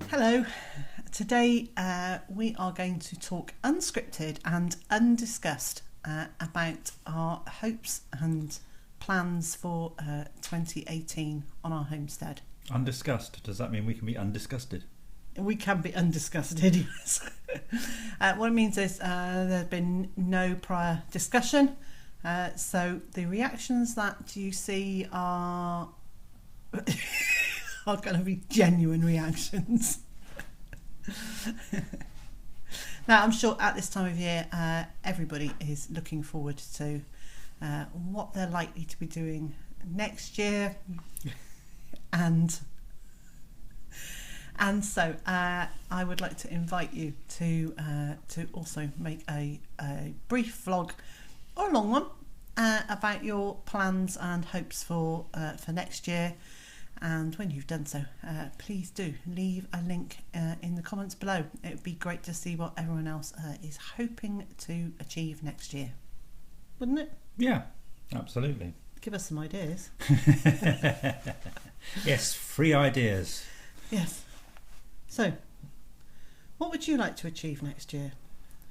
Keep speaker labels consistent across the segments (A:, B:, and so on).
A: Hello. Today we are going to talk unscripted and undiscussed about our hopes and plans for 2018 on our homestead.
B: Undiscussed? Does that mean we can be undisgusted?
A: We can be undisgusted, yes. What it means is there's been no prior discussion, so the reactions that you see are are going to be genuine reactions. Now, I'm sure at this time of year, everybody is looking forward to what they're likely to be doing next year, and so I would like to invite you to also make a brief vlog or a long one about your plans and hopes for next year. And when you've done so, please do leave a link in the comments below. It would be great to see what everyone else is hoping to achieve next year, wouldn't it?
B: Yeah, absolutely.
A: Give us some ideas.
B: Yes, free ideas.
A: Yes. So, what would you like to achieve next year?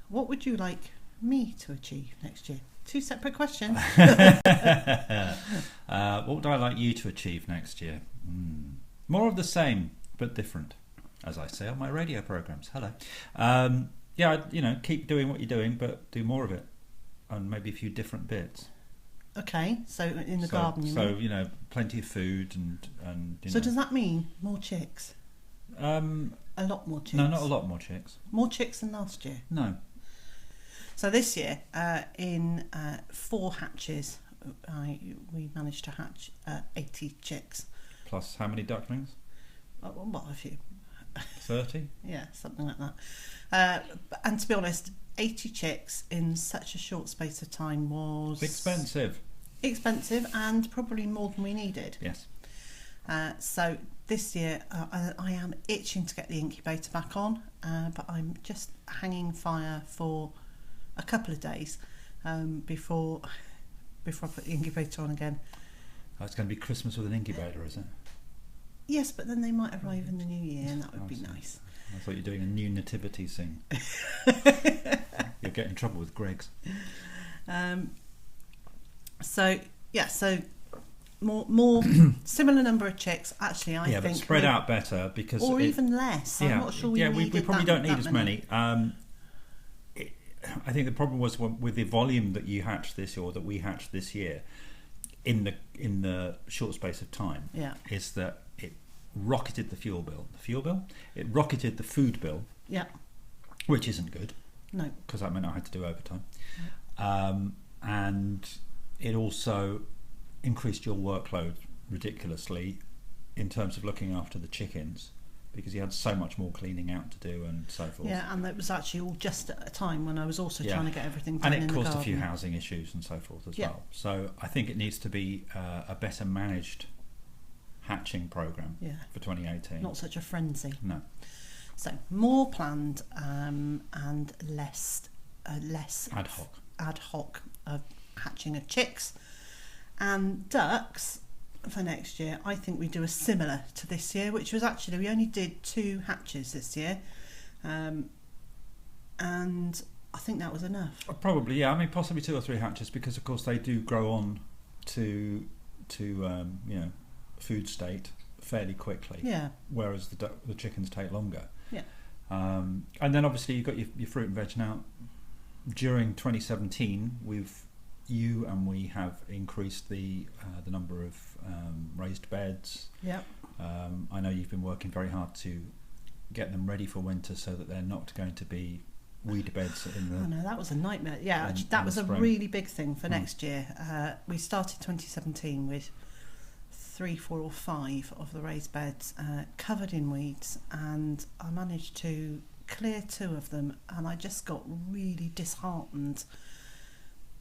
A: What would you like me to achieve next year? Two separate questions.
B: What would I like you to achieve next year? More of the same, but different, as I say on my radio programmes. Hello. Yeah, keep doing what you're doing, but do more of it, and maybe a few different bits.
A: Okay, so in the garden, you mean?
B: Plenty of food and
A: So does that mean more chicks? A lot more chicks?
B: No, not a lot more chicks.
A: More chicks than last year?
B: No.
A: So this year, in 4 hatches, we managed to hatch 80 chicks.
B: Plus how many ducklings?
A: Well, a few.
B: 30?
A: Yeah, something like that. And to be honest, 80 chicks in such a short space of time was...
B: Expensive.
A: Expensive, and probably more than we needed.
B: Yes.
A: So this year I am itching to get the incubator back on, but I'm just hanging fire for a couple of days before I put the incubator on again.
B: Oh, it's going to be Christmas with an incubator, is it?
A: Yes, but then they might arrive in the new year, and that would be nice.
B: I thought you were doing a new nativity scene. You'll get in trouble with Greg's.
A: So more similar number of chicks. Actually, I think.
B: But spread out better, because
A: even less. I'm not sure we
B: probably don't need as many. I think the problem was with the volume that you hatched this year, or that we hatched this year, in the short space of time.
A: Yeah.
B: Is that it rocketed the fuel bill? It rocketed the food bill.
A: Yeah.
B: Which isn't good.
A: No.
B: Because that meant I had to do overtime.
A: Yeah.
B: And it also increased your workload ridiculously in terms of looking after the chickens, because you had so much more cleaning out to do and so forth.
A: Yeah, and it was actually all just at a time when I was also trying to get everything done in the
B: garden. And it caused a few
A: housing
B: issues and so forth as well. So I think it needs to be a better managed hatching programme for 2018.
A: Not such a frenzy.
B: No.
A: So more planned and less
B: ad hoc
A: of hatching of chicks and ducks. For next year, I think we do a similar to this year, which was actually, we only did 2 hatches this year, and I think that was enough.
B: Probably, yeah. I mean, possibly 2 or 3 hatches, because of course they do grow on to food state fairly quickly. Yeah. Whereas the chickens take longer.
A: Yeah.
B: And then obviously you've got your fruit and veg now. During 2017, we have increased the number of raised beds.
A: Yeah.
B: I know you've been working very hard to get them ready for winter, so that they're not going to be weed beds in the...
A: Oh no, that was a nightmare. Yeah, that was a really big thing for next year. We started 2017 with 3, 4 or 5 of the raised beds covered in weeds, and I managed to clear 2 of them, and I just got really disheartened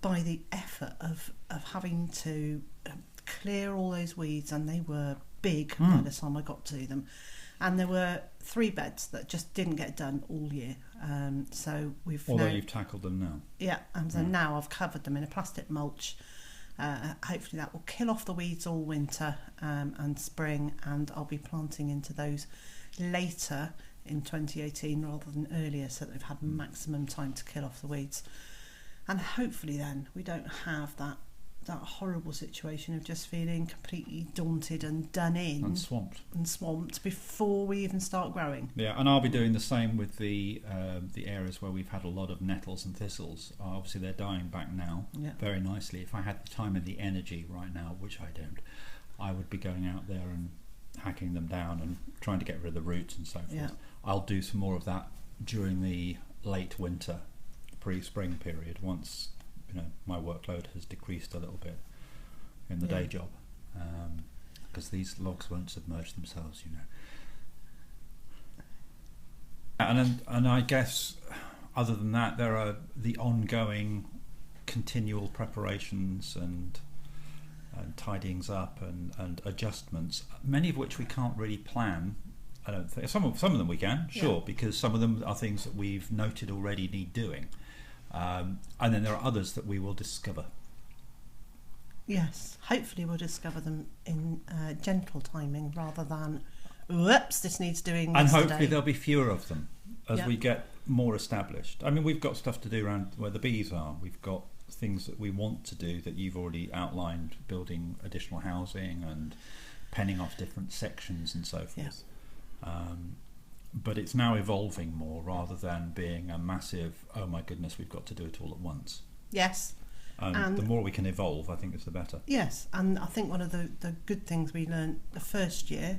A: by the effort of having to clear all those weeds, and they were big by the time I got to them. And there were 3 beds that just didn't get done all year. So we've
B: Although you've tackled them now.
A: Yeah, and so now I've covered them in a plastic mulch. Hopefully that will kill off the weeds all winter and spring, and I'll be planting into those later in 2018 rather than earlier, so that they've had maximum time to kill off the weeds. And hopefully then we don't have that horrible situation of just feeling completely daunted and done in
B: and swamped
A: before we even start growing.
B: Yeah, and I'll be doing the same with the areas where we've had a lot of nettles and thistles. Obviously they're dying back now very nicely. If I had the time and the energy right now, which I don't, I would be going out there and hacking them down and trying to get rid of the roots and so forth.
A: Yeah.
B: I'll do some more of that during the late winter, pre-spring period, once my workload has decreased a little bit in the day job, because these logs won't submerge themselves, And I guess other than that, there are the ongoing continual preparations and tidyings up and adjustments, many of which we can't really plan. I don't think some of them we can, sure, because some of them are things that we've noted already need doing. And then there are others that we will discover.
A: Yes, hopefully we'll discover them in gentle timing rather than, whoops, this needs doing
B: and
A: yesterday.
B: hopefully there'll be fewer of them as we get more established. I mean, we've got stuff to do around where the bees are. We've got things that we want to do that you've already outlined, building additional housing and penning off different sections and so forth. But it's now evolving more rather than being a massive, oh my goodness, we've got to do it all at once.
A: Yes.
B: And the more we can evolve, I think, is the better.
A: Yes, and I think one of the good things we learned the first year,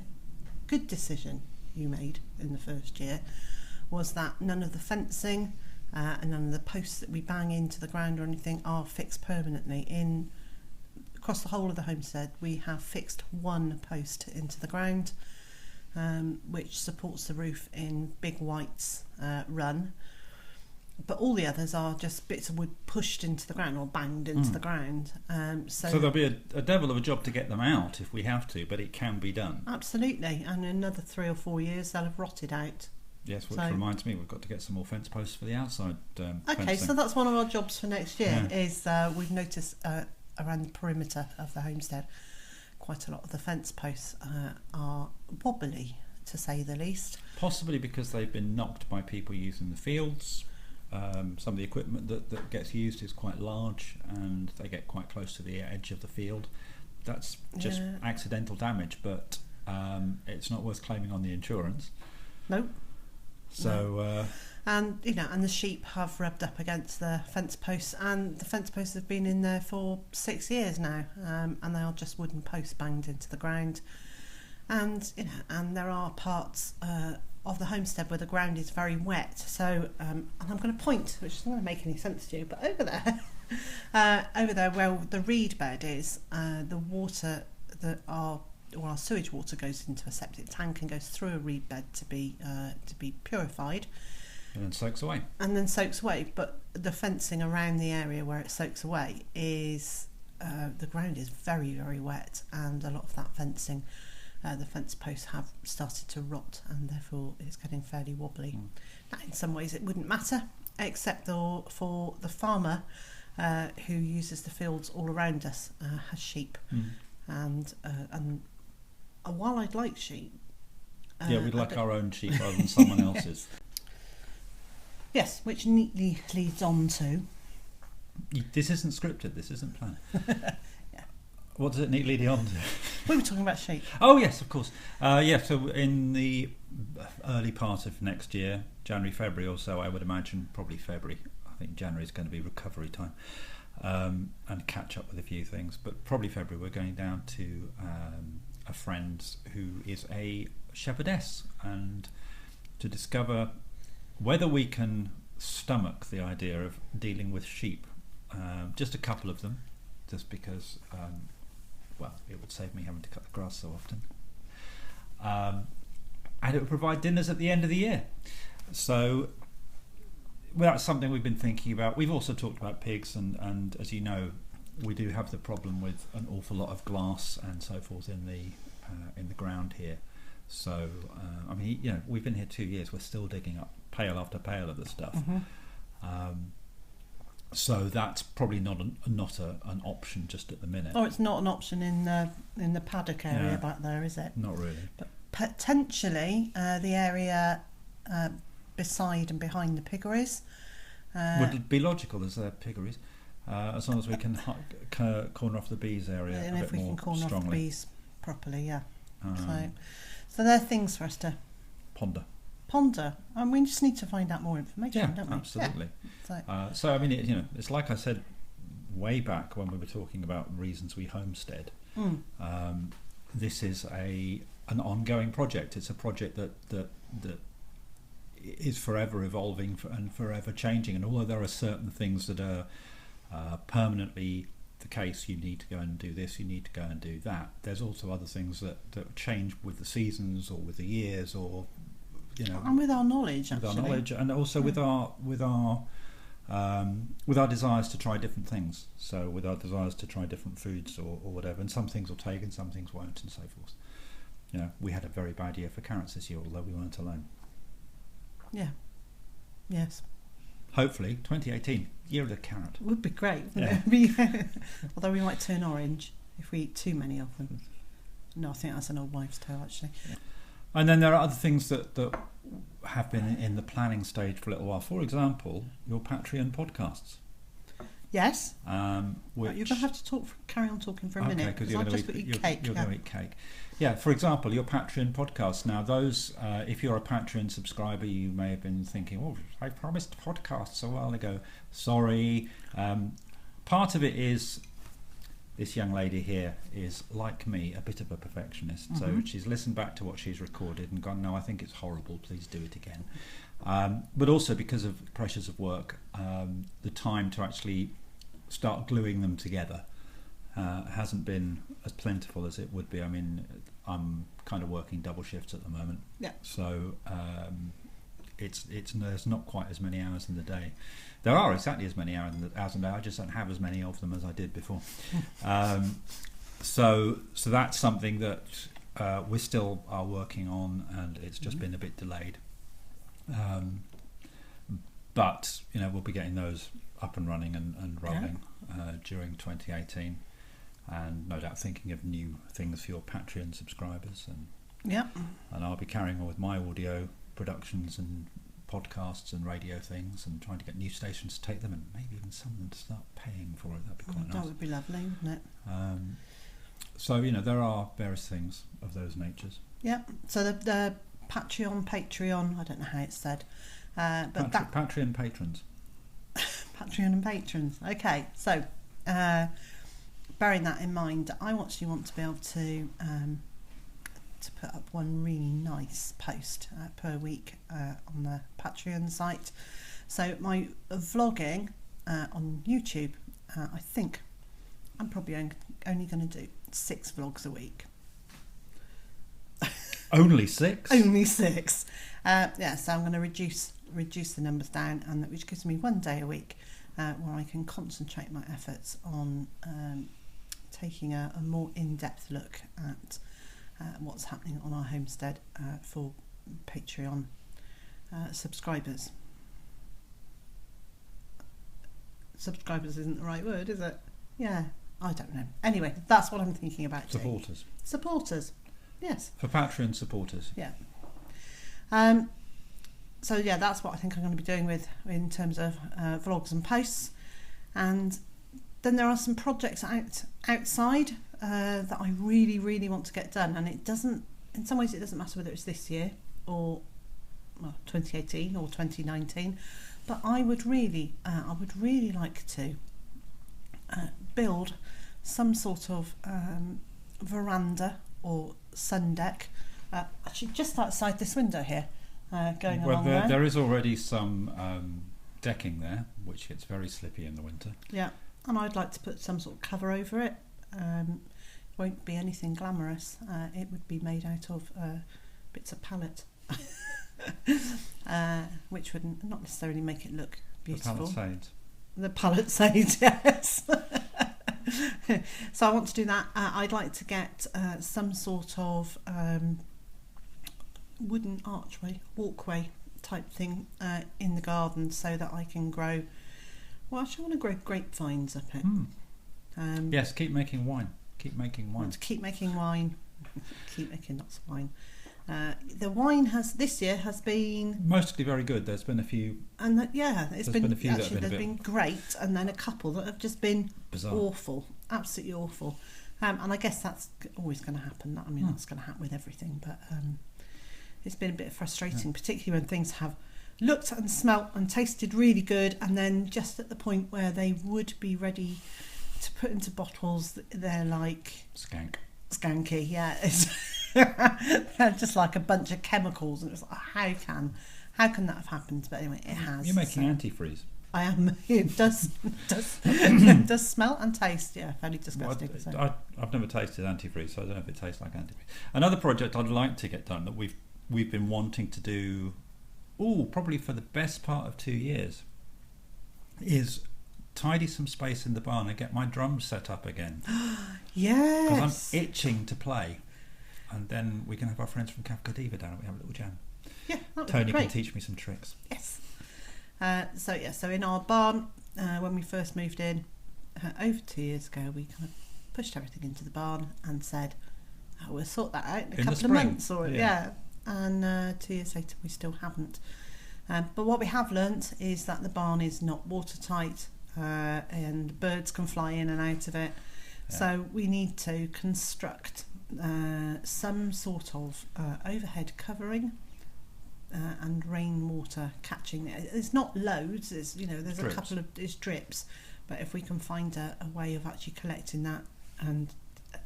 A: good decision you made in the first year, was that none of the fencing and none of the posts that we bang into the ground or anything are fixed permanently. Across the whole of the homestead, we have fixed 1 post into the ground, which supports the roof in big whites run, but all the others are just bits of wood pushed into the ground or banged into the ground. So
B: there'll be a devil of a job to get them out if we have to, but it can be done.
A: Absolutely, and in another 3 or 4 years they'll have rotted out.
B: Yes, which reminds me, we've got to get some more fence posts for the outside fencing.
A: Okay, so that's one of our jobs for next year. Is we've noticed around the perimeter of the homestead, quite a lot of the fence posts are wobbly, to say the least. Possibly
B: because they've been knocked by people using the fields. Some of the equipment that gets used is quite large and they get quite close to the edge of the field. That's just accidental damage, but it's not worth claiming on the insurance.
A: Nope.
B: So
A: and and the sheep have rubbed up against the fence posts, and the fence posts have been in there for 6 years now, and they are just wooden posts banged into the ground. And and there are parts of the homestead where the ground is very wet. So and I'm going to point, which isn't going to make any sense to you, but over there where the reed bed is, the water that our sewage water goes into a septic tank and goes through a reed bed to be purified,
B: and then soaks away. But the fencing around the area where it soaks away is the ground is very, very wet, and a lot of that fencing, the fence posts have started to rot, and therefore it's getting fairly wobbly. Now, in some ways it wouldn't matter, except for the farmer who uses the fields all around us, has sheep, and while I'd like sheep, we'd like our own sheep rather than someone else's.
A: Yes, which neatly leads on to.
B: This isn't scripted. This isn't planned. What does it neatly lead on to?
A: We were talking about sheep.
B: Oh yes, of course. So in the early part of next year, January, February or so, I would imagine, probably February. I think January is going to be recovery time, and catch up with a few things. But probably February, we're going down to a friend who is a shepherdess, and to discover whether we can stomach the idea of dealing with sheep, just a couple of them, just because it would save me having to cut the grass so often, and it would provide dinners at the end of the year. So that's something we've been thinking about. We've also talked about pigs, and as you know, we do have the problem with an awful lot of glass and so forth in the ground here. So I mean, you know, we've been here 2 years. We're still digging up pail after pail of the stuff. So that's probably not an option just at the minute.
A: Oh, it's not an option in the paddock area back there, is it?
B: Not really.
A: But potentially the area beside and behind the piggeries.
B: Would it be logical as they're piggeries, as long as we can corner off the bees area
A: and
B: a
A: if
B: bit
A: we
B: more
A: can corner off the
B: strongly?
A: bees properly, yeah. So they're things for us to ponder, and we just need to find out more information, don't we?
B: Absolutely.
A: Yeah.
B: So I mean, it's like I said way back when we were talking about reasons we homestead. This is an ongoing project. It's a project that is forever evolving and forever changing. And although there are certain things that are permanently the case, you need to go and do this, you need to go and do that. There's also other things that change with the seasons or with the years, or
A: and with our knowledge,
B: with our knowledge, and also with our desires to try different things. So with our desires to try different foods or whatever, and some things will take and some things won't, and so forth. We had a very bad year for carrots this year, although we weren't alone.
A: Yeah. Yes.
B: Hopefully 2018, year of the carrot.
A: Would be great, wouldn't it? Although we might turn orange if we eat too many of them. No, I think that's an old wives' tale, actually. Yeah.
B: And then there are other things that have been in the planning stage for a little while. For example, your Patreon podcasts.
A: Yes.
B: Which...
A: You're going to have to carry on talking for a minute, because I'll just eat cake.
B: You're going to eat cake. Yeah, for example, your Patreon podcasts. Now, those, if you're a Patreon subscriber, you may have been thinking, oh, I promised podcasts a while ago. Sorry. Part of it is this young lady here is, like me, a bit of a perfectionist. So she's listened back to what she's recorded and gone, no, I think it's horrible, please do it again. But also because of pressures of work, the time to actually start gluing them together hasn't been as plentiful as it would be. I mean, I'm kind of working double shifts at the moment. Yeah. So there's not quite as many hours in the day. There are exactly as many hours in the day. I just don't have as many of them as I did before. So that's something that we still are working on, and it's just been a bit delayed. But we'll be getting those up and running and rolling during 2018, and no doubt thinking of new things for your Patreon subscribers. And I'll be carrying on with my audio productions and podcasts and radio things, and trying to get new stations to take them, and maybe even some of them to start paying for it. That'd be quite nice.
A: That would be lovely, wouldn't it?
B: So there are various things of those natures.
A: Yeah. So the Patreon, I don't know how it's said, but
B: Patreon patrons.
A: Patreon and patrons. Okay, so bearing that in mind, I actually want to be able to put up one really nice post per week on the Patreon site. So my vlogging on YouTube, I think I'm probably only going to do 6 vlogs a week.
B: Only 6?
A: Only 6. So I'm going to reduce the numbers down, and which gives me one day a week where I can concentrate my efforts on taking a more in-depth look at what's happening on our homestead for Patreon subscribers. Subscribers isn't the right word, is it? Yeah, I don't know. Anyway, that's what I'm thinking about. Supporters. Yes.
B: For Patreon supporters.
A: Yeah. So yeah, that's what I think I'm going to be doing in terms of vlogs and posts. And then there are some projects outside that I really, really want to get done. And in some ways it doesn't matter whether it's this year or 2018 or 2019. But I would really like to build some sort of veranda or sun deck, actually just outside this window here, going along there.
B: There is already some decking there, which gets very slippy in the winter.
A: Yeah, and I'd like to put some sort of cover over it. It won't be anything glamorous. It would be made out of bits of pallet, which would not necessarily make it look beautiful. The palisades, yes. So I want to do that. I'd like to get some sort of wooden walkway type thing in the garden so that I can grow. Well, actually, I want to grow grapevines up it.
B: Yes, keep making wine. Keep making
A: I
B: wine.
A: want to keep making wine. Keep making lots of wine. The wine this year has been
B: Mostly very good. There's been a few.
A: And there's been a few
B: actually,
A: that have been great, and then a couple that have just been
B: bizarre.
A: Awful, absolutely awful. And I guess that's always going to happen. I mean, that's going to happen with everything, but it's been a bit frustrating, particularly when things have looked and smelt and tasted really good, and then just at the point where they would be ready to put into bottles, they're like skanky. Yeah, they're just like a bunch of chemicals, and it's like, how can that have happened? But anyway, it has.
B: You're making antifreeze.
A: I am. It does it does smell and taste. Yeah, fairly disgusting.
B: Well, I've never tasted antifreeze, so I don't know if it tastes like antifreeze. Another project I'd like to get done that we've been wanting to do, probably for the best part of 2 years, is tidy some space in the barn and get my drums set up again.
A: Yes.
B: Because I'm itching to play, and then we can have our friends from Cavcadiva down and we have a little jam.
A: Yeah, that would
B: Tony
A: be great.
B: can teach me some tricks.
A: Yes. So in our barn, when we first moved in over 2 years ago, we kind of pushed everything into the barn and said, we'll sort that out in a couple of months, and 2 years later we still haven't. But what we have learnt is that the barn is not watertight, and birds can fly in and out of it. Yeah. So we need to construct some sort of overhead covering and rainwater catching. It's not loads. There's
B: drips.
A: A couple of drips, but if we can find a way of actually collecting that and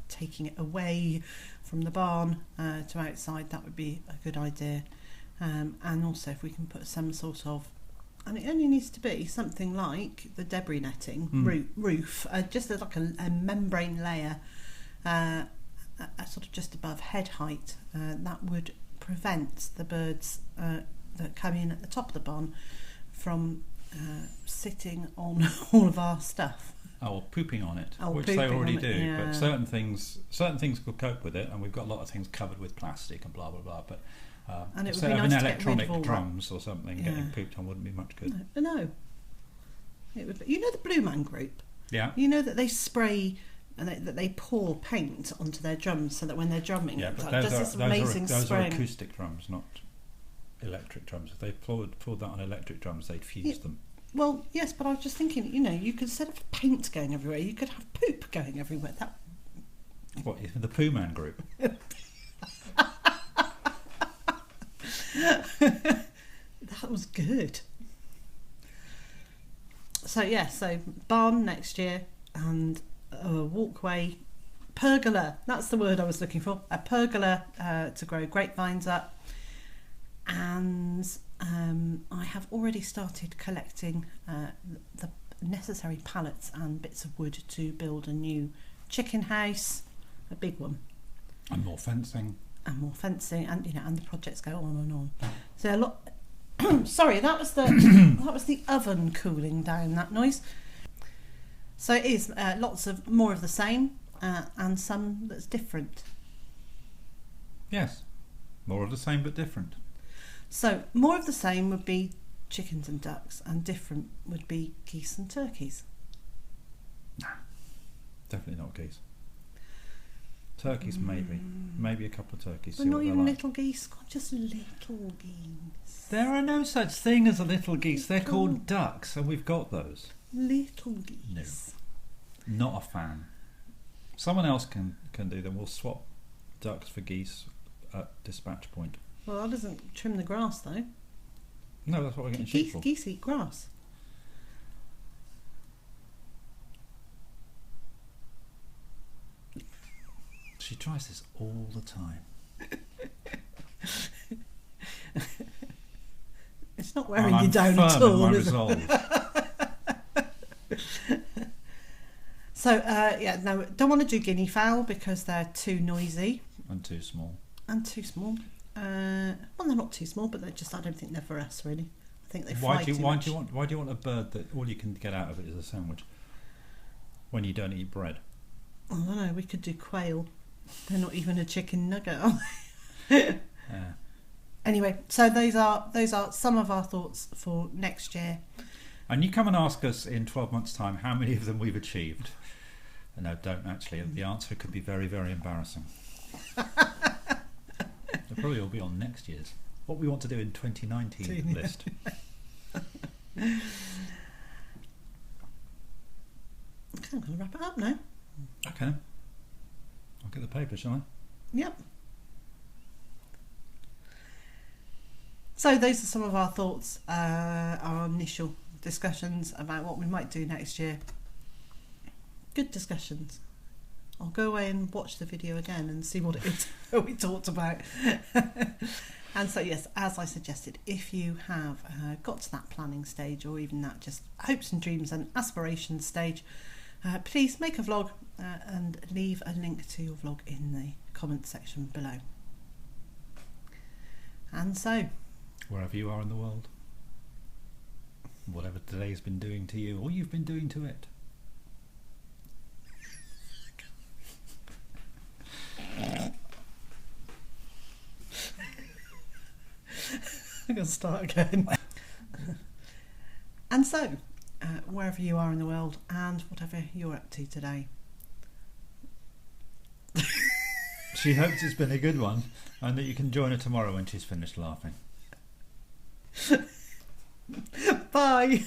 A: taking it away from the barn to outside, that would be a good idea. And also if we can put some sort of, and it only needs to be something like the debris netting roof, just like a membrane layer, sort of just above head height, that would prevent the birds that come in at the top of the barn from sitting on all of our stuff.
B: Or pooping on it, which they already do.
A: Yeah.
B: But certain things could cope with it, and we've got a lot of things covered with plastic and blah blah blah. But
A: and it would
B: instead
A: be
B: of
A: nice
B: an
A: to get rid
B: electronic
A: of all
B: drums
A: that.
B: or something getting pooped on wouldn't be much good.
A: No. It would be, the Blue Man Group.
B: Yeah.
A: You know that they spray and that they pour paint onto their drums so that when they're drumming,
B: yeah, but
A: those
B: are acoustic drums, not electric drums. If they poured that on electric drums, they'd fuse them.
A: Well, yes, but I was just thinking, you could, instead of paint going everywhere, you could have poop going everywhere.
B: What, the Poo Man Group?
A: That was good. So barn next year, and a walkway, pergola, that's the word I was looking for, a pergola to grow grapevines up. And I have already started collecting the necessary pallets and bits of wood to build a new chicken house, a big one.
B: And more fencing. And
A: the projects go on and on. So a lot. Sorry, that was the oven cooling down. That noise. So it is lots of more of the same, and some that's different.
B: Yes, more of the same but different.
A: So more of the same would be chickens and ducks, and different would be geese and turkeys.
B: Nah, definitely not geese. Turkeys, maybe a couple of turkeys.
A: But not even little geese. God, just little geese.
B: There are no such thing as a little geese. They're called ducks, and we've got those.
A: Little geese.
B: No, not a fan. Someone else can do them. We'll swap ducks for geese at dispatch point.
A: Well, that doesn't trim the grass though.
B: No, that's what we're getting sheep for.
A: Geese eat grass.
B: She tries this all the time.
A: It's not wearing you down at all,
B: in my
A: is
B: resolve.
A: So, no, don't want to do guinea fowl because they're too noisy.
B: And too small.
A: Well, they're not too small, but they're just, I don't think they're for us, really. I think they
B: Why do you want a bird that all you can get out of it is a sandwich when you don't eat bread?
A: I don't know, we could do quail. They're not even a chicken nugget, are they?
B: Yeah.
A: Anyway, so those are some of our thoughts for next year.
B: And you come and ask us in 12 months' time how many of them we've achieved. No, don't actually. The answer could be very, very embarrassing. They'll probably all be on next year's what we want to do in 2019 list.
A: I'm going to wrap it up now.
B: Okay. I'll get the paper, shall I?
A: Yep. So those are some of our thoughts, our initial discussions about what we might do next year. Good discussions. I'll go away and watch the video again and see what it is that we talked about. And so yes, as I suggested, if you have got to that planning stage, or even that just hopes and dreams and aspirations stage, please make a vlog and leave a link to your vlog in the comment section below. And so,
B: wherever you are in the world, whatever today's been doing to you, or you've been doing to it.
A: I'm going to start again. And so, wherever you are in the world and whatever you're up to today.
B: She hopes it's been a good one and that you can join her tomorrow when she's finished laughing.
A: Bye.